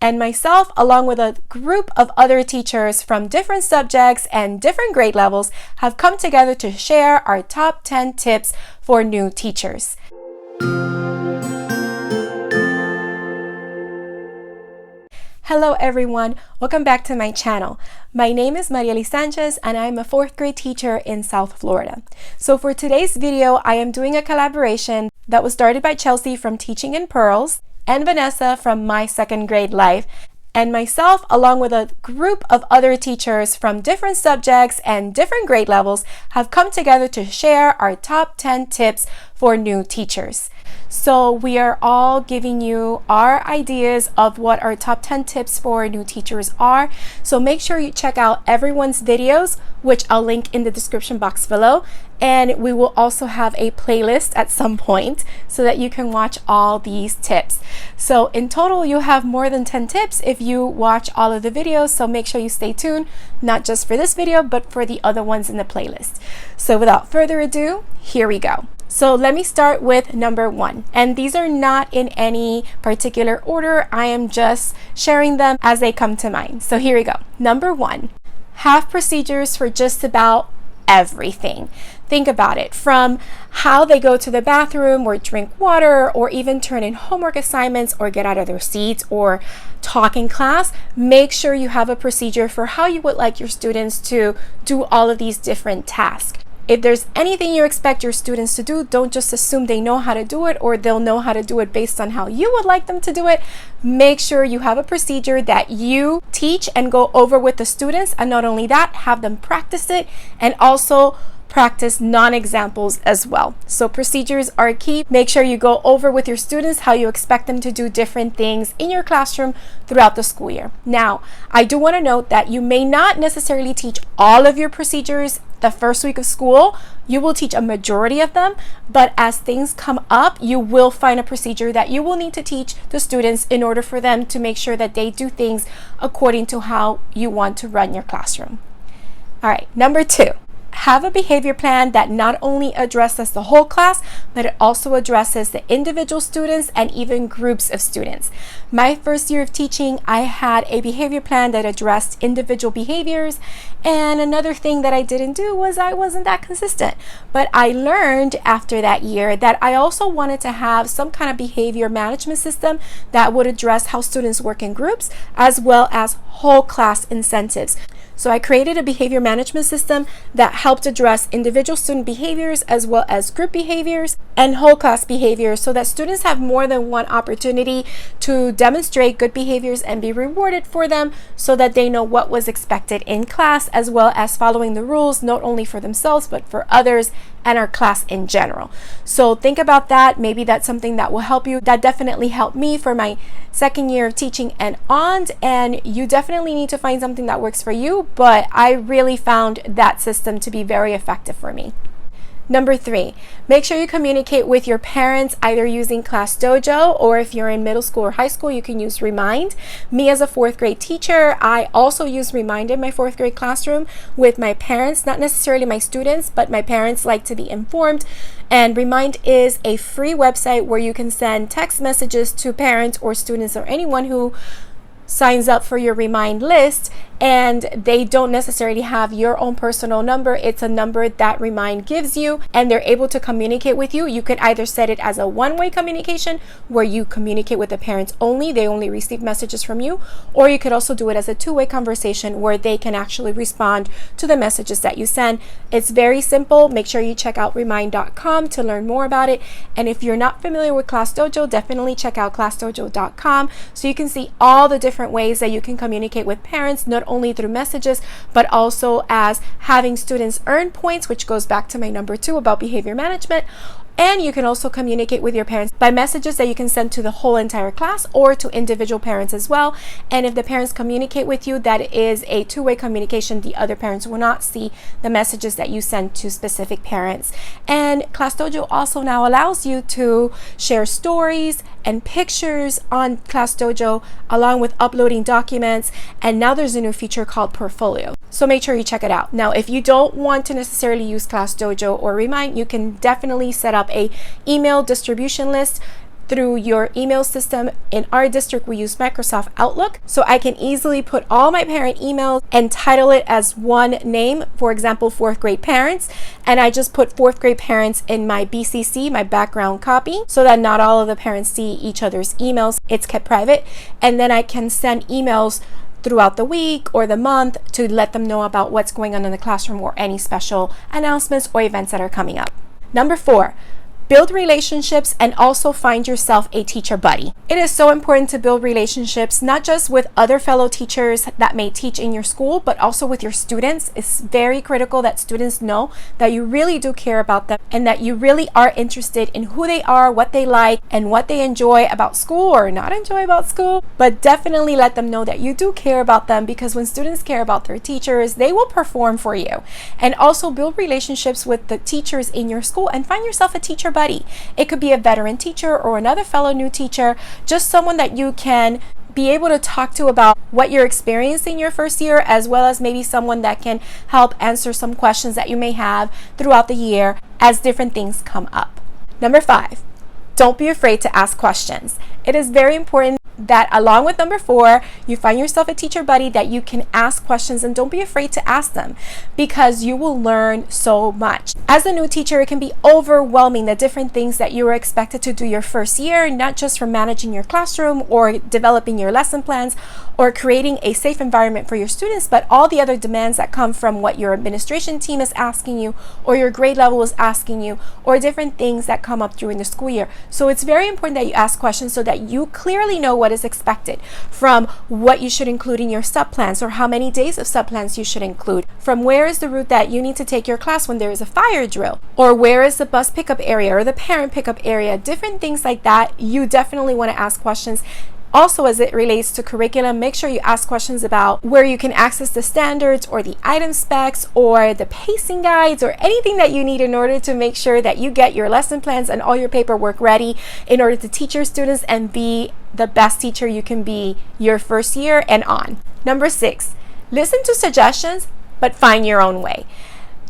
and myself, along with a group of other teachers from different subjects and different grade levels, have come together to share our top 10 tips for new teachers. Hello everyone, welcome back to my channel. My name is Michele Sanchez and I'm a 4th grade teacher in South Florida. So for today's video, I am doing a collaboration that was started by Chelsea from Teaching in Pearls and Vanessa from My 2nd Grade Life, and myself, along with a group of other teachers from different subjects and different grade levels, have come together to share our top 10 tips for new teachers. So we are all giving you our ideas of what our top 10 tips for new teachers are. So make sure you check out everyone's videos, which I'll link in the description box below. And we will also have a playlist at some point so that you can watch all these tips. So in total, you have more than 10 tips if you watch all of the videos. So make sure you stay tuned, not just for this video, but for the other ones in the playlist. So without further ado, here we go. So let me start with number 1. And these are not in any particular order. I am just sharing them as they come to mind. So here we go. Number 1, have procedures for just about everything. Think about it, from how they go to the bathroom or drink water or even turn in homework assignments or get out of their seats or talk in class. Make sure you have a procedure for how you would like your students to do all of these different tasks. If there's anything you expect your students to do, don't just assume they know how to do it or they'll know how to do it based on how you would like them to do it. Make sure you have a procedure that you teach and go over with the students, and not only that, have them practice it and also practice non-examples as well. So procedures are key. Make sure you go over with your students how you expect them to do different things in your classroom throughout the school year. Now, I do want to note that you may not necessarily teach all of your procedures the first week of school. You will teach a majority of them, but as things come up, you will find a procedure that you will need to teach the students in order for them to make sure that they do things according to how you want to run your classroom. All right, number 2. Have a behavior plan that not only addresses the whole class, but it also addresses the individual students and even groups of students. My first year of teaching, I had a behavior plan that addressed individual behaviors. And another thing that I didn't do was I wasn't that consistent. But I learned after that year that I also wanted to have some kind of behavior management system that would address how students work in groups as well as whole class incentives. So I created a behavior management system that helped address individual student behaviors as well as group behaviors and whole class behaviors so that students have more than one opportunity to demonstrate good behaviors and be rewarded for them so that they know what was expected in class as well as following the rules not only for themselves but for others and our class in general. So think about that. Maybe that's something that will help you. That definitely helped me for my 2nd year of teaching and on, and you definitely need to find something that works for you, but I really found that system to be very effective for me. Number 3, make sure you communicate with your parents either using Class Dojo, or if you're in middle school or high school, you can use Remind. Me as a 4th grade teacher, I also use Remind in my 4th grade classroom with my parents, not necessarily my students, but my parents like to be informed. And Remind is a free website where you can send text messages to parents or students or anyone who signs up for your Remind list, and they don't necessarily have your own personal number. It's a number that Remind gives you, and they're able to communicate with you. You could either set it as a one-way communication where you communicate with the parents only, they only receive messages from you, or you could also do it as a two-way conversation where they can actually respond to the messages that you send. It's very simple. Make sure you check out remind.com to learn more about it. And if you're not familiar with Class Dojo, definitely check out classdojo.com so you can see all the different ways that you can communicate with parents, not only through messages, but also as having students earn points, which goes back to my number 2 about behavior management. And you can also communicate with your parents by messages that you can send to the whole entire class or to individual parents as well. And if the parents communicate with you, that is a two-way communication. The other parents will not see the messages that you send to specific parents. And Class Dojo also now allows you to share stories and pictures on Class Dojo along with uploading documents. And now there's a new feature called Portfolio. So make sure you check it out. Now, if you don't want to necessarily use Class Dojo or Remind, you can definitely set up a email distribution list through your email system. In our district, we use Microsoft Outlook, so I can easily put all my parent emails and title it as one name, for example, 4th grade parents, and I just put 4th grade parents in my BCC, my background copy, so that not all of the parents see each other's emails. It's kept private, and then I can send emails throughout the week or the month to let them know about what's going on in the classroom or any special announcements or events that are coming up. Number 4, build relationships and also find yourself a teacher buddy. It is so important to build relationships, not just with other fellow teachers that may teach in your school, but also with your students. It's very critical that students know that you really do care about them and that you really are interested in who they are, what they like, and what they enjoy about school or not enjoy about school. But definitely let them know that you do care about them, because when students care about their teachers, they will perform for you. And also build relationships with the teachers in your school and find yourself a teacher buddy. It could be a veteran teacher or another fellow new teacher, just someone that you can be able to talk to about what you're experiencing your first year, as well as maybe someone that can help answer some questions that you may have throughout the year as different things come up. Number 5, don't be afraid to ask questions. It is very important that, along with number 4, you find yourself a teacher buddy that you can ask questions, and don't be afraid to ask them, because you will learn so much. As a new teacher, it can be overwhelming, the different things that you are expected to do your first year, not just from managing your classroom or developing your lesson plans or creating a safe environment for your students, but all the other demands that come from what your administration team is asking you or your grade level is asking you, or different things that come up during the school year. So it's very important that you ask questions so that you clearly know what is expected, from what you should include in your sub-plans or how many days of sub-plans you should include, from where is the route that you need to take your class when there is a fire drill, or where is the bus pickup area or the parent pickup area, different things like that. You definitely want to ask questions. Also, as it relates to curriculum, make sure you ask questions about where you can access the standards or the item specs or the pacing guides or anything that you need in order to make sure that you get your lesson plans and all your paperwork ready in order to teach your students and be the best teacher you can be your first year and on. Number 6, listen to suggestions, but find your own way.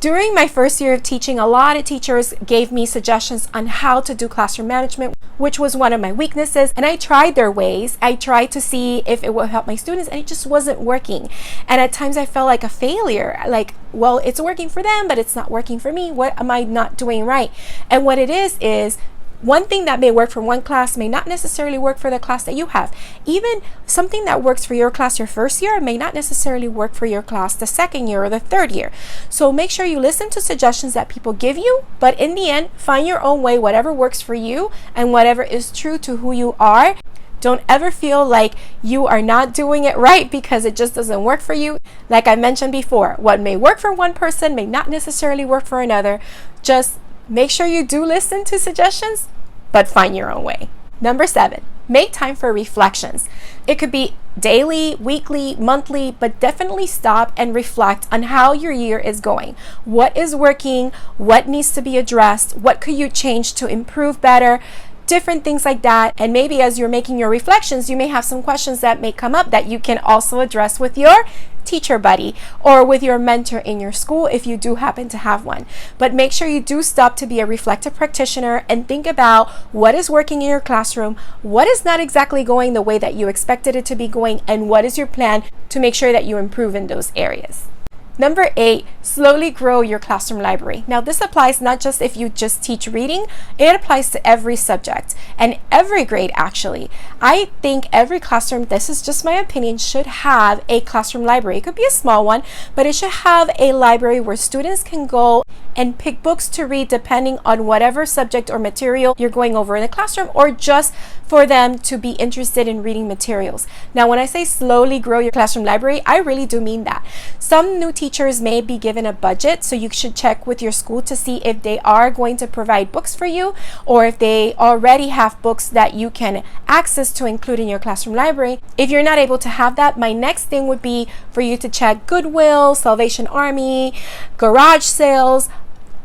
During my first year of teaching, a lot of teachers gave me suggestions on how to do classroom management, which was one of my weaknesses, and I tried their ways. I tried to see if it would help my students, and it just wasn't working. And at times I felt like a failure, like, well, it's working for them, but it's not working for me. What am I not doing right? And what it is one thing that may work for one class may not necessarily work for the class that you have. Even something that works for your class your first year may not necessarily work for your class the second year or the third year. So make sure you listen to suggestions that people give you, but in the end, find your own way, whatever works for you and whatever is true to who you are. Don't ever feel like you are not doing it right because it just doesn't work for you. Like I mentioned before, what may work for one person may not necessarily work for another. Just make sure you do listen to suggestions, but find your own way. Number 7, make time for reflections. It could be daily, weekly, monthly, but definitely stop and reflect on how your year is going. What is working? What needs to be addressed? What could you change to improve better? Different things like that. And maybe as you're making your reflections, you may have some questions that may come up that you can also address with your teacher buddy or with your mentor in your school if you do happen to have one. But make sure you do stop to be a reflective practitioner and think about what is working in your classroom, what is not exactly going the way that you expected it to be going, and what is your plan to make sure that you improve in those areas. Number 8, slowly grow your classroom library. Now this applies not just if you just teach reading, it applies to every subject and every grade actually. I think every classroom, this is just my opinion, should have a classroom library. It could be a small one, but it should have a library where students can go and pick books to read depending on whatever subject or material you're going over in the classroom, or just for them to be interested in reading materials. Now when I say slowly grow your classroom library, I really do mean that. Some new teachers may be given a budget, so you should check with your school to see if they are going to provide books for you, or if they already have books that you can access to include in your classroom library. If you're not able to have that, my next thing would be for you to check Goodwill, Salvation Army, garage sales.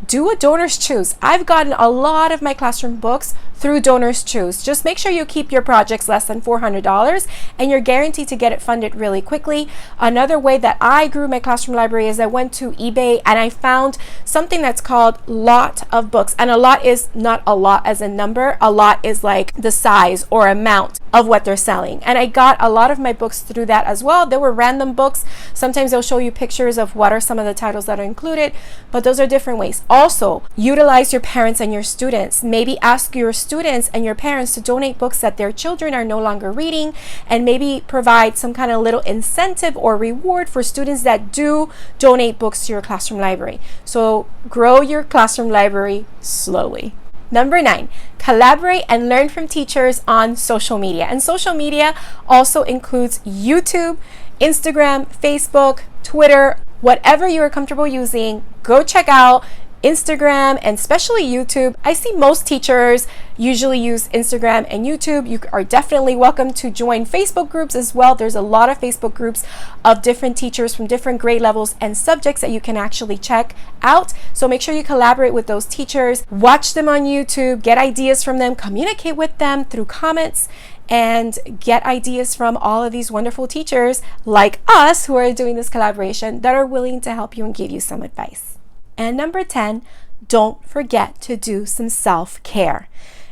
Do a donor's choose. I've gotten a lot of my classroom books through Donors Choose. Just make sure you keep your projects less than $400 and you're guaranteed to get it funded really quickly. Another way that I grew my classroom library is I went to eBay and I found something that's called lot of books. And a lot is not a lot as a number. A lot is like the size or amount of what they're selling. And I got a lot of my books through that as well. There were random books. Sometimes they'll show you pictures of what are some of the titles that are included, but those are different ways. Also, utilize your parents and your students. Maybe ask your students and your parents to donate books that their children are no longer reading, and maybe provide some kind of little incentive or reward for students that do donate books to your classroom library. So grow your classroom library slowly. Number 9, collaborate and learn from teachers on social media. And social media also includes YouTube, Instagram, Facebook, Twitter, whatever you are comfortable using. Go check out Instagram and especially YouTube. I see most teachers usually use Instagram and YouTube. You are definitely welcome to join Facebook groups as well. There's a lot of Facebook groups of different teachers from different grade levels and subjects that you can actually check out. So make sure you collaborate with those teachers, watch them on YouTube, get ideas from them, communicate with them through comments, and get ideas from all of these wonderful teachers like us who are doing this collaboration that are willing to help you and give you some advice. And number 10, don't forget to do some self-care.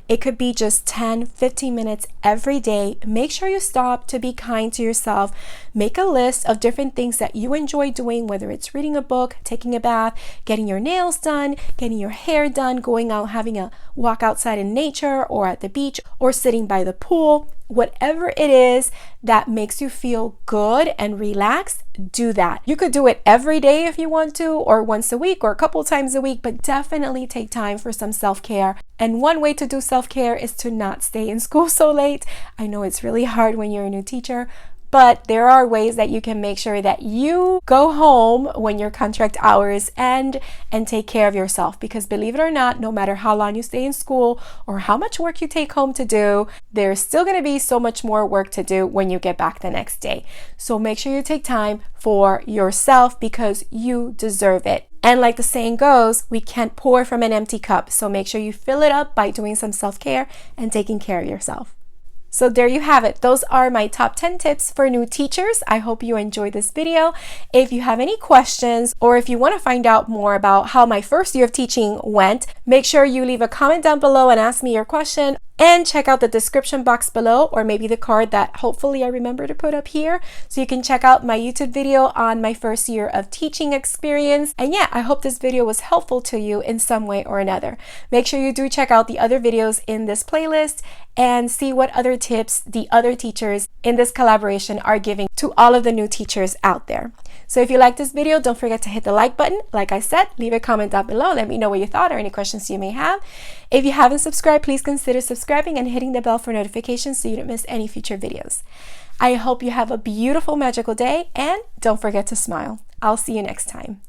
It could be just 10-15 minutes every day. Make sure you stop to be kind to yourself. Make a list of different things that you enjoy doing, whether it's reading a book, taking a bath, getting your nails done, getting your hair done, going out, having a walk outside in nature or at the beach or sitting by the pool. Whatever it is that makes you feel good and relaxed, do that. You could do it every day if you want to, or once a week or a couple times a week, but definitely take time for some self-care. And one way to do self-care is to not stay in school so late. I know it's really hard when you're a new teacher, but there are ways that you can make sure that you go home when your contract hours end and take care of yourself. Because believe it or not, no matter how long you stay in school or how much work you take home to do, there's still going to be so much more work to do when you get back the next day. So make sure you take time for yourself because you deserve it. And like the saying goes, we can't pour from an empty cup. So make sure you fill it up by doing some self-care and taking care of yourself. So there you have it. Those are my top 10 tips for new teachers. I hope you enjoyed this video. If you have any questions or if you want to find out more about how my first year of teaching went, make sure you leave a comment down below and ask me your question. And check out the description box below, or maybe the card that hopefully I remember to put up here, so you can check out my YouTube video on my first year of teaching experience. And yeah, I hope this video was helpful to you in some way or another. Make sure you do check out the other videos in this playlist and see what other tips the other teachers in this collaboration are giving to all of the new teachers out there. So if you like this video, don't forget to hit the like button. Like I said, leave a comment down below. Let me know what you thought or any questions you may have. If you haven't subscribed, please consider subscribing and hitting the bell for notifications so you don't miss any future videos. I hope you have a beautiful, magical day, and don't forget to smile. I'll see you next time.